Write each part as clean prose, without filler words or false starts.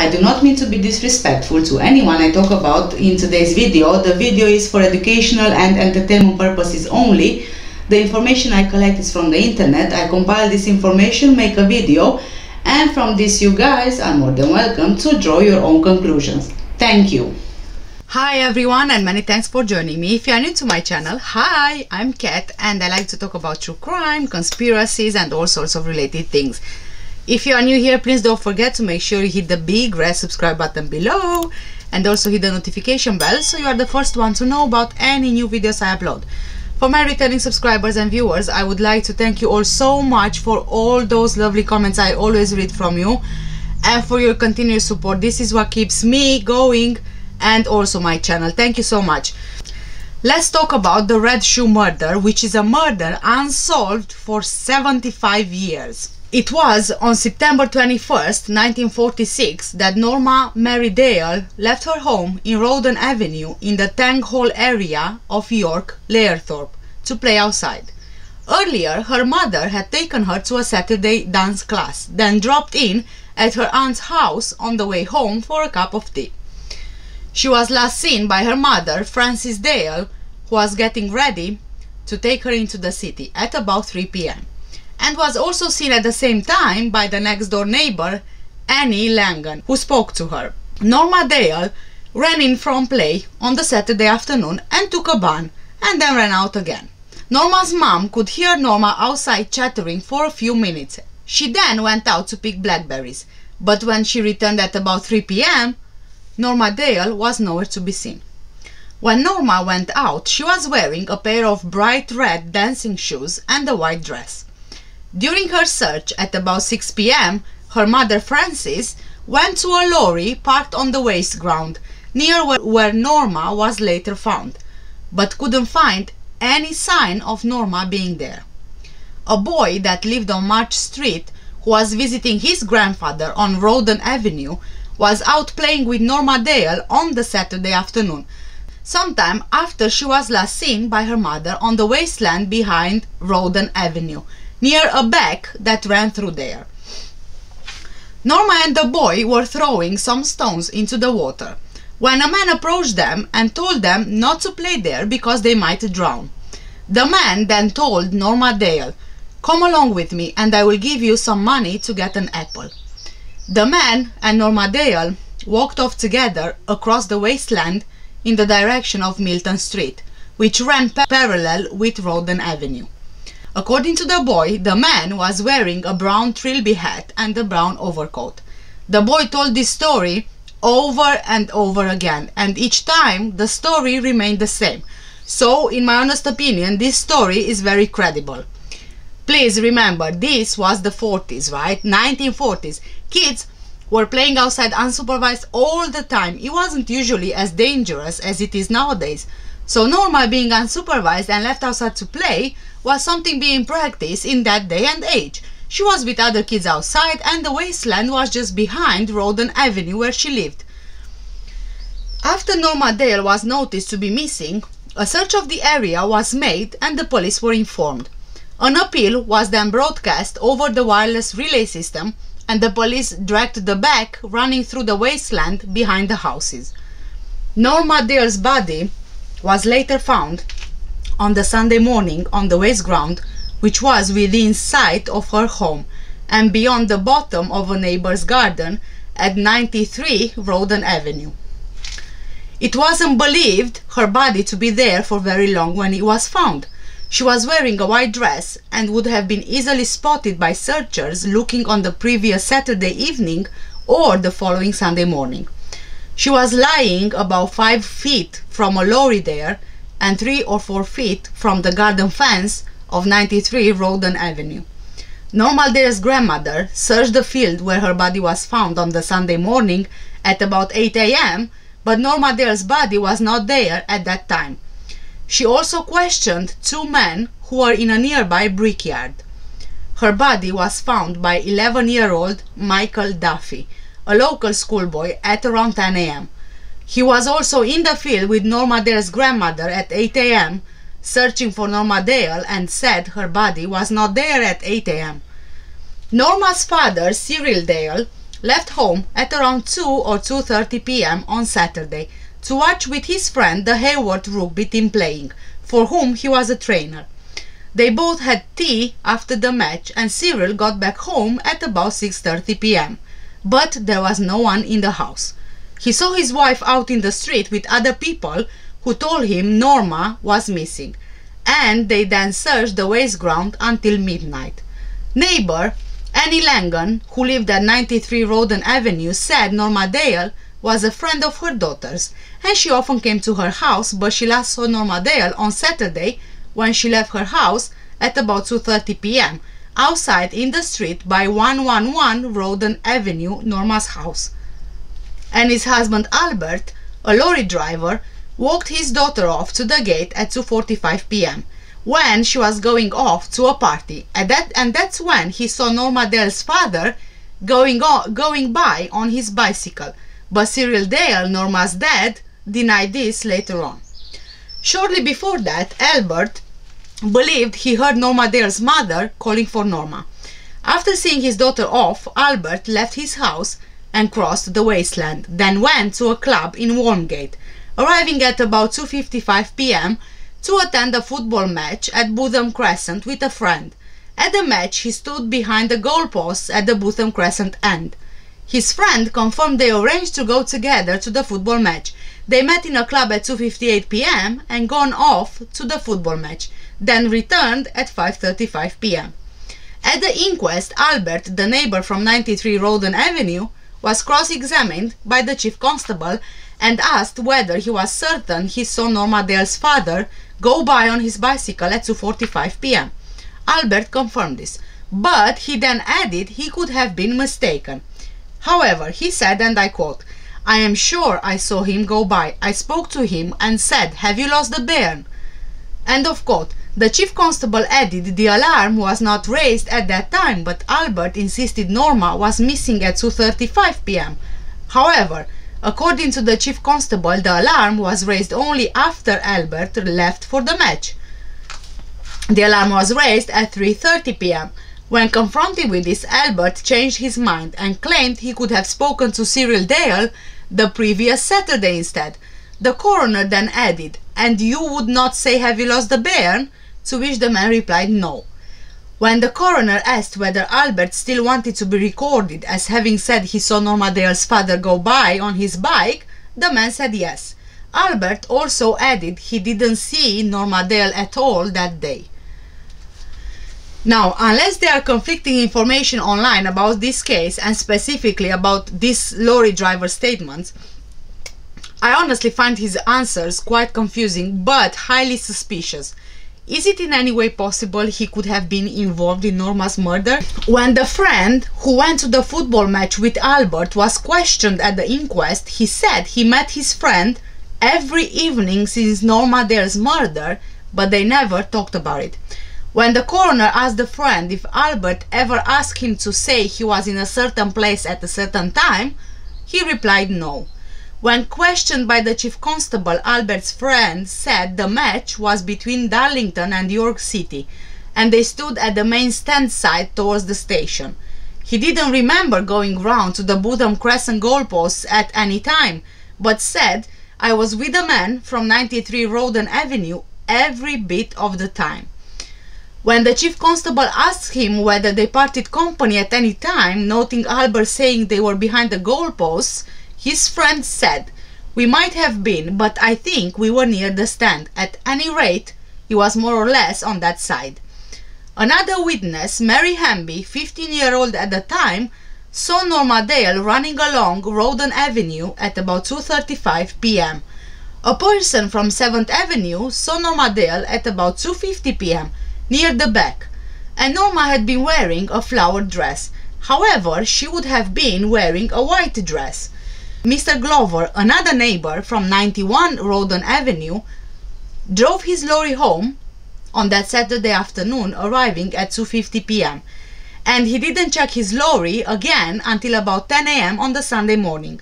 I do not mean to be disrespectful to anyone I talk about in today's video. The video is for educational and entertainment purposes only. The information I collect is from the internet. I compile this information, make a video, and from this you guys are more than welcome to draw your own conclusions. Thank you. Hi everyone, and many thanks for joining me. If you are new to my channel, hi, I'm Kat and I like to talk about true crime, conspiracies and all sorts of related things. If you are new here, please don't forget to make sure you hit the big red subscribe button below and also hit the notification bell so you are the first one to know about any new videos I upload. For my returning subscribers and viewers, I would like to thank you all so much for all those lovely comments I always read from you and for your continuous support. This is what keeps me going and also my channel. Thank you so much. Let's talk about the Red Shoe murder, which is a murder unsolved for 75 years. It was on September 21st, 1946 that Norma Mary Dale left her home in Rawdon Avenue in the Tang Hall area of York, Layerthorpe, to play outside. Earlier, her mother had taken her to a Saturday dance class, then dropped in at her aunt's house on the way home for a cup of tea. She was last seen by her mother, Frances Dale, who was getting ready to take her into the city at about 3 p.m. and was also seen at the same time by the next door neighbor, Annie Langan, who spoke to her. Norma Dale ran in from play on the Saturday afternoon and took a bath and then ran out again. Norma's mom could hear Norma outside chattering for a few minutes. She then went out to pick blackberries, but when she returned at about 3 p.m., Norma Dale was nowhere to be seen. When Norma went out, she was wearing a pair of bright red dancing shoes and a white dress. During her search at about 6 p.m., her mother Frances went to a lorry parked on the waste ground near where Norma was later found, but couldn't find any sign of Norma being there. A boy that lived on March Street, who was visiting his grandfather on Rawdon Avenue, was out playing with Norma Dale on the Saturday afternoon, sometime after she was last seen by her mother on the wasteland behind Rawdon Avenue, near a beck that ran through there. Norma and the boy were throwing some stones into the water when a man approached them and told them not to play there because they might drown. The man then told Norma Dale, "Come along with me and I will give you some money to get an apple." The man and Norma Dale walked off together across the wasteland in the direction of Milton Street, which ran parallel with Rawdon Avenue. According to the boy, the man was wearing a brown trilby hat and a brown overcoat. The boy told this story over and over again, and each time the story remained the same. So, in my honest opinion, this story is very credible. Please remember, this was the 40s, right? 1940s. Kids were playing outside unsupervised all the time. It wasn't usually as dangerous as it is nowadays. So Norma being unsupervised and left outside to play was something being practiced in that day and age. She was with other kids outside and the wasteland was just behind Rawdon Avenue where she lived. After Norma Dale was noticed to be missing, a search of the area was made and the police were informed. An appeal was then broadcast over the wireless relay system and the police dragged the beck running through the wasteland behind the houses. Norma Dale's body was later found on the Sunday morning on the waste ground, which was within sight of her home and beyond the bottom of a neighbor's garden at 93 Rawdon Avenue. It wasn't believed her body to be there for very long when it was found. She was wearing a white dress and would have been easily spotted by searchers looking on the previous Saturday evening or the following Sunday morning. She was lying about 5 feet from a lorry there and 3 or 4 feet from the garden fence of 93 Rawdon Avenue. Norma Dale's grandmother searched the field where her body was found on the Sunday morning at about 8 a.m., but Norma Dale's body was not there at that time. She also questioned 2 men who were in a nearby brickyard. Her body was found by 11-year-old Michael Duffy, a local schoolboy, at around 10 a.m. He was also in the field with Norma Dale's grandmother at 8 a.m. searching for Norma Dale and said her body was not there at 8 a.m. Norma's father, Cyril Dale, left home at around 2 or 2:30 p.m. on Saturday to watch with his friend the Hayward rugby team playing, for whom he was a trainer. They both had tea after the match, and Cyril got back home at about 6:30 p.m. But there was no one in the house. He saw his wife out in the street with other people who told him Norma was missing, and they then searched the waste ground until midnight. Neighbor Annie Langan, who lived at 93 Rawdon Avenue, said Norma Dale was a friend of her daughter's, and she often came to her house, but she last saw Norma Dale on Saturday when she left her house at about 2:30 p.m. outside in the street by 111 Rawdon Avenue, Norma's house. Annie's husband Albert, a lorry driver, walked his daughter off to the gate at 2:45 p.m. when she was going off to a party, and that's when he saw Norma Dale's father going by on his bicycle, but Cyril Dale, Norma's dad, denied this later on. Shortly before that, Albert believed he heard Norma Dale's mother calling for Norma. After seeing his daughter off, Albert left his house and crossed the wasteland, then went to a club in Wormgate, arriving at about 2:55 p.m. to attend a football match at Bootham Crescent with a friend. At the match, he stood behind the goalposts at the Bootham Crescent end. His friend confirmed they arranged to go together to the football match. They met in a club at 2:58 p.m. and gone off to the football match, then returned at 5:35 p.m. At the inquest, Albert, the neighbor from 93 Rawdon Avenue, was cross-examined by the chief constable and asked whether he was certain he saw Norma Dale's father go by on his bicycle at 2:45 p.m. Albert confirmed this, but he then added he could have been mistaken. However, he said, and I quote, "I am sure I saw him go by. I spoke to him and said, 'Have you lost the bairn?'" End of quote. The chief constable added the alarm was not raised at that time, but Albert insisted Norma was missing at 2:35 p.m. However, according to the chief constable, the alarm was raised only after Albert left for the match. The alarm was raised at 3:30 p.m. When confronted with this, Albert changed his mind and claimed he could have spoken to Cyril Dale the previous Saturday instead. The coroner then added, "And you would not say, 'Have you lost the bairn?'" To which the man replied no. When the coroner asked whether Albert still wanted to be recorded as having said he saw Norma Dale's father go by on his bike, the man said yes. Albert also added he didn't see Norma Dale at all that day. Now, unless there are conflicting information online about this case and specifically about this lorry driver's statements, I honestly find his answers quite confusing but highly suspicious. Is it in any way possible he could have been involved in Norma's murder? When the friend who went to the football match with Albert was questioned at the inquest, he said he met his friend every evening since Norma Dale's murder, but they never talked about it. When the coroner asked the friend if Albert ever asked him to say he was in a certain place at a certain time, he replied no. When questioned by the chief constable, Albert's friend said the match was between Darlington and York City, and they stood at the main stand side towards the station. He didn't remember going round to the Bootham Crescent goalposts at any time, but said, "I was with a man from 93 Rawdon Avenue every bit of the time." When the chief constable asked him whether they parted company at any time, noting Albert saying they were behind the goalposts, his friend said, "We might have been, but I think we were near the stand. At any rate, he was more or less on that side." Another witness, Mary Hamby, 15-year-old at the time, saw Norma Dale running along Rawdon Avenue at about 2:35 p.m. A person from 7th Avenue saw Norma Dale at about 2:50 p.m. near the beck, and Norma had been wearing a flowered dress. However, she would have been wearing a white dress. Mr. Glover, another neighbor from 91 Rawdon Avenue, drove his lorry home on that Saturday afternoon, arriving at 2:50 p.m. and he didn't check his lorry again until about 10 a.m. on the Sunday morning.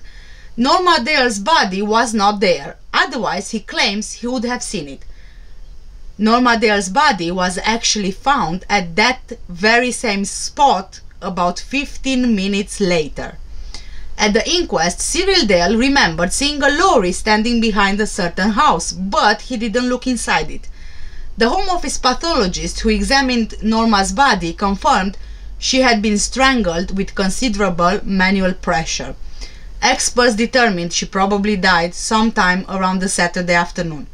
Norma Dale's body was not there, otherwise he claims he would have seen it. Norma Dale's body was actually found at that very same spot about 15 minutes later. At the inquest, Cyril Dale remembered seeing a lorry standing behind a certain house, but he didn't look inside it. The Home Office pathologist who examined Norma's body confirmed she had been strangled with considerable manual pressure. Experts determined she probably died sometime around the Saturday afternoon.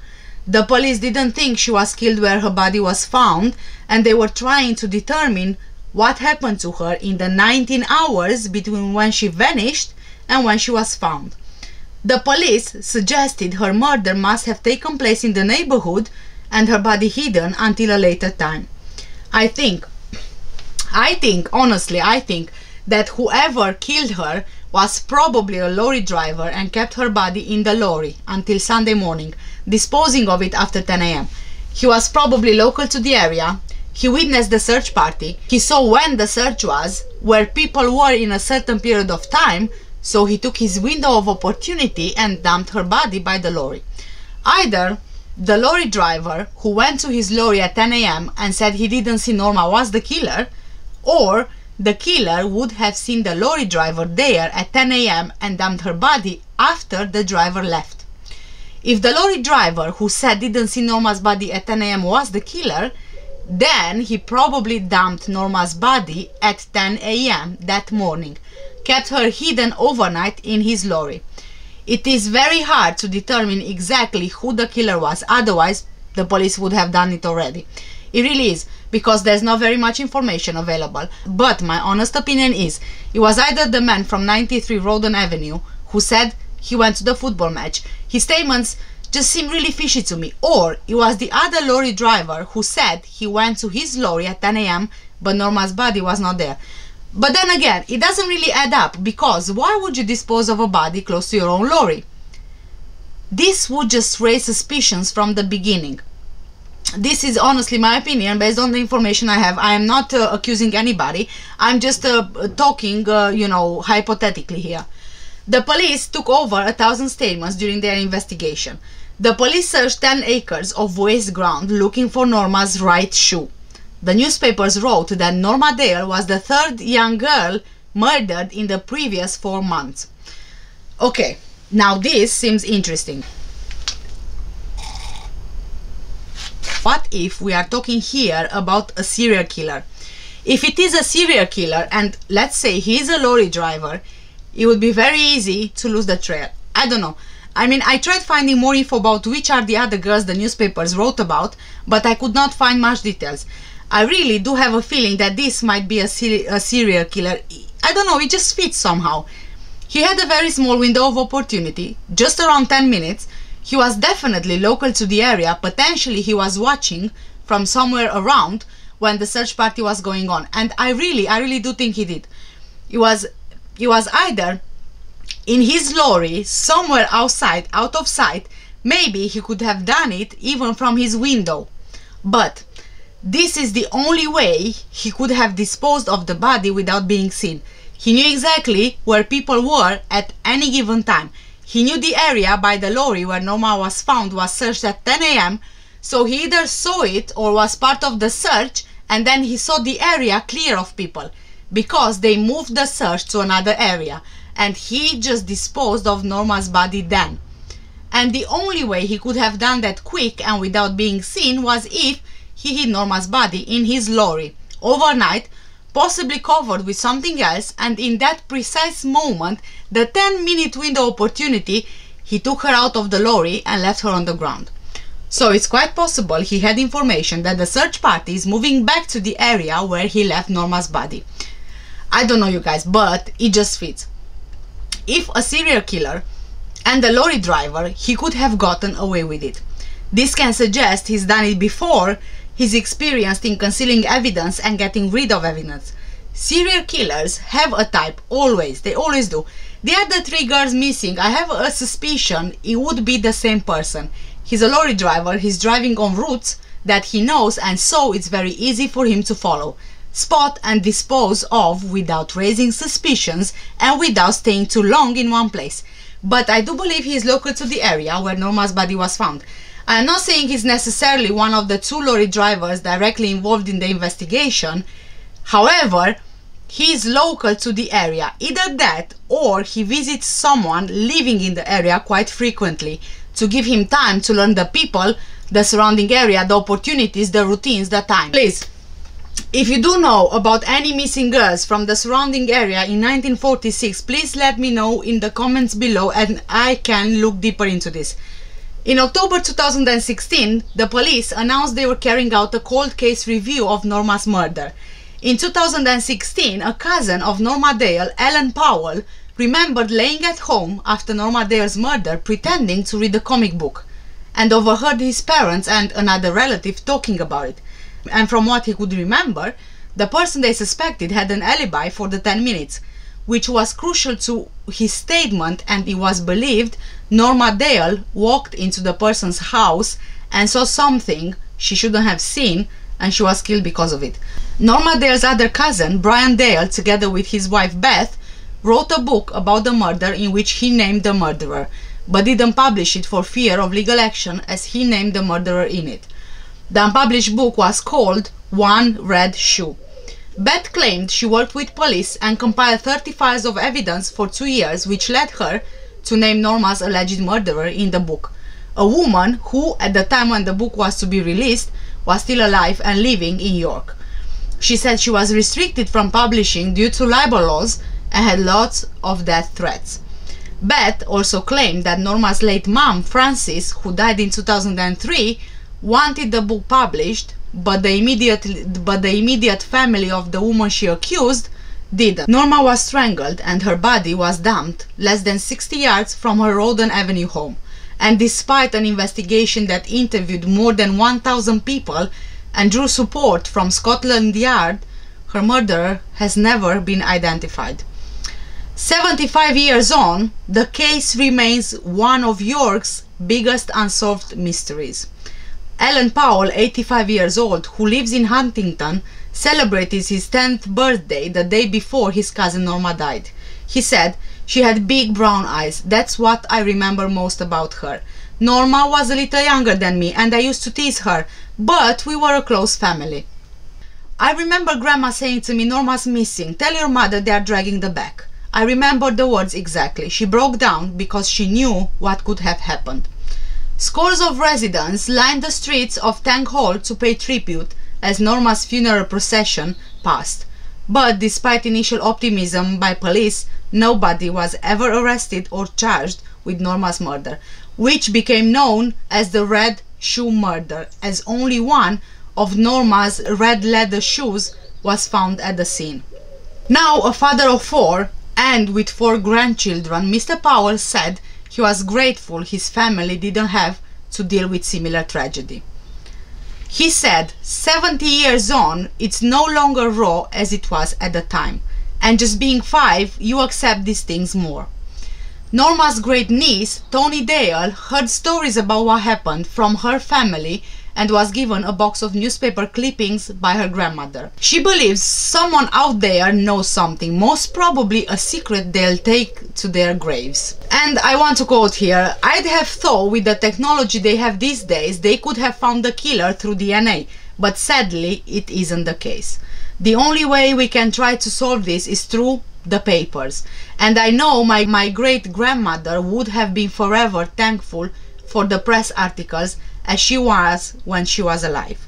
The police didn't think she was killed where her body was found, and they were trying to determine what happened to her in the 19 hours between when she vanished and when she was found. The police suggested her murder must have taken place in the neighborhood and her body hidden until a later time. I think that whoever killed her was probably a lorry driver and kept her body in the lorry until Sunday morning, disposing of it after 10 a.m. He was probably local to the area. He witnessed the search party. He saw when the search was, where people were in a certain period of time, so he took his window of opportunity and dumped her body by the lorry. Either the lorry driver who went to his lorry at 10 a.m. and said he didn't see Norma was the killer, or the killer would have seen the lorry driver there at 10 a.m. and dumped her body after the driver left. If the lorry driver who said didn't see Norma's body at 10 a.m. was the killer, then he probably dumped Norma's body at 10 a.m. that morning, kept her hidden overnight in his lorry. It is very hard to determine exactly who the killer was, otherwise the police would have done it already. It really is, because there's not very much information available, but my honest opinion is it was either the man from 93 Rawdon Avenue who said he went to the football match. His statements just seem really fishy to me, or it was the other lorry driver who said he went to his lorry at 10 a.m. but Norma's body was not there. But then again, it doesn't really add up, because why would you dispose of a body close to your own lorry? This would just raise suspicions from the beginning. This is honestly my opinion based on the information I have. I am not accusing anybody. I'm just talking, hypothetically here. The police took over 1,000 statements during their investigation. The police searched 10 acres of waste ground looking for Norma's right shoe. The newspapers wrote that Norma Dale was the third young girl murdered in the previous 4 months. Okay, now this seems interesting. What if we are talking here about a serial killer? If it is a serial killer and let's say he is a lorry driver, it would be very easy to lose the trail. I don't know. I mean, I tried finding more info about which are the other girls the newspapers wrote about, but I could not find much details. I really do have a feeling that this might be a serial killer. I don't know, it just fits somehow. He had a very small window of opportunity, just around 10 minutes. He was definitely local to the area. Potentially he was watching from somewhere around when the search party was going on. And I really do think he did. It was either in his lorry, somewhere outside, out of sight. Maybe he could have done it even from his window. But this is the only way he could have disposed of the body without being seen. He knew exactly where people were at any given time. He knew the area by the lorry where Norma was found was searched at 10 a.m. So he either saw it or was part of the search, and then he saw the area clear of people because they moved the search to another area, and he just disposed of Norma's body then. And the only way he could have done that quick and without being seen was if he hid Norma's body in his lorry overnight, possibly covered with something else, and in that precise moment, the 10-minute window opportunity, he took her out of the lorry and left her on the ground. So it's quite possible he had information that the search party is moving back to the area where he left Norma's body. I don't know, you guys, but it just fits. If a serial killer and the lorry driver, he could have gotten away with it. This can suggest he's done it before. He's experienced in concealing evidence and getting rid of evidence. Serial killers have a type, always. They always do. The other 3 girls missing, I have a suspicion it would be the same person. He's a lorry driver, he's driving on routes that he knows, and so it's very easy for him to follow, spot and dispose of without raising suspicions and without staying too long in one place. But I do believe he is local to the area where Norma's body was found. I am not saying he's necessarily one of the 2 lorry drivers directly involved in the investigation. However, he is local to the area. Either that or he visits someone living in the area quite frequently to give him time to learn the people, the surrounding area, the opportunities, the routines, the time. Please, if you do know about any missing girls from the surrounding area in 1946, please let me know in the comments below and I can look deeper into this. In October 2016, the police announced they were carrying out a cold case review of Norma's murder. In 2016, a cousin of Norma Dale, Ellen Powell, remembered laying at home after Norma Dale's murder pretending to read a comic book and overheard his parents and another relative talking about it. And from what he could remember, the person they suspected had an alibi for the 10 minutes, which was crucial to his statement, and it was believed Norma Dale walked into the person's house and saw something she shouldn't have seen, and she was killed because of it. Norma Dale's other cousin, Brian Dale, together with his wife Beth, wrote a book about the murder in which he named the murderer, but didn't publish it for fear of legal action as he named the murderer in it. The unpublished book was called One Red Shoe. Beth claimed she worked with police and compiled 30 files of evidence for 2 years, which led her to name Norma's alleged murderer in the book. A woman who, at the time when the book was to be released, was still alive and living in York. She said she was restricted from publishing due to libel laws and had lots of death threats. Beth also claimed that Norma's late mom, Frances, who died in 2003, wanted the book published, but the immediate family of the woman she accused didn't. Norma was strangled and her body was dumped less than 60 yards from her Rawdon Avenue home. And despite an investigation that interviewed more than 1,000 people and drew support from Scotland Yard, her murderer has never been identified. 75 years on, the case remains one of York's biggest unsolved mysteries. Alan Powell, 85 years old, who lives in Huntington, celebrated his 10th birthday the day before his cousin Norma died. He said, "She had big brown eyes. That's what I remember most about her. Norma was a little younger than me and I used to tease her, but we were a close family. I remember Grandma saying to me, 'Norma's missing. Tell your mother they are dragging the beck.' I remember the words exactly. She broke down because she knew what could have happened." Scores of residents lined the streets of Tank Hall to pay tribute as Norma's funeral procession passed. But despite initial optimism by police, nobody was ever arrested or charged with Norma's murder, which became known as the Red Shoe Murder, as only one of Norma's red leather shoes was found at the scene. Now a father of 4 and with 4 grandchildren, Mr. Powell said he was grateful his family didn't have to deal with similar tragedy. He said, 70 years on, it's no longer raw as it was at the time, and just being 5, you accept these things more. Norma's great niece, Toni Dale, heard stories about what happened from her family and was given a box of newspaper clippings by her grandmother. She believes someone out there knows something, most probably a secret they'll take to their graves. And I want to quote here, "I'd have thought with the technology they have these days, they could have found the killer through DNA, but sadly it isn't the case. The only way we can try to solve this is through the papers. And I know my great-grandmother would have been forever thankful for the press articles as she was when she was alive."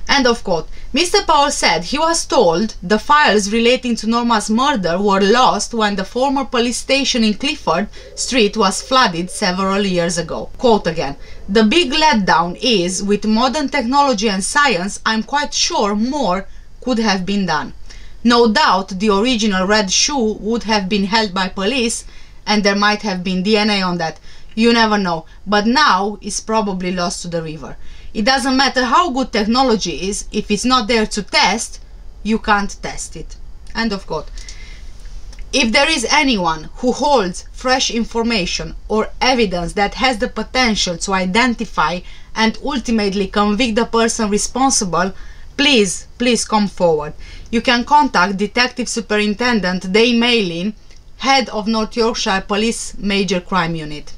End of quote. Mr. Powell said he was told the files relating to Norma's murder were lost when the former police station in Clifford Street was flooded several years ago. Quote again, "The big letdown is, with modern technology and science, I'm quite sure more could have been done. No doubt the original red shoe would have been held by police and there might have been DNA on that. You never know, but now it's probably lost to the river. It doesn't matter how good technology is, if it's not there to test, you can't test it." End of quote. If there is anyone who holds fresh information or evidence that has the potential to identify and ultimately convict the person responsible, please come forward. You can contact Detective Superintendent Dave Malin, head of North Yorkshire Police Major Crime Unit.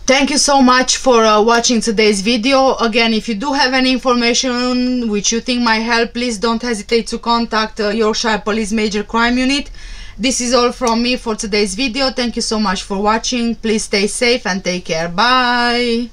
Thank you so much for watching today's video. Again, if you do have any information which you think might help, please don't hesitate to contact Yorkshire Police Major Crime Unit. This is all from me for today's video. Thank you so much for watching. Please stay safe and take care. Bye.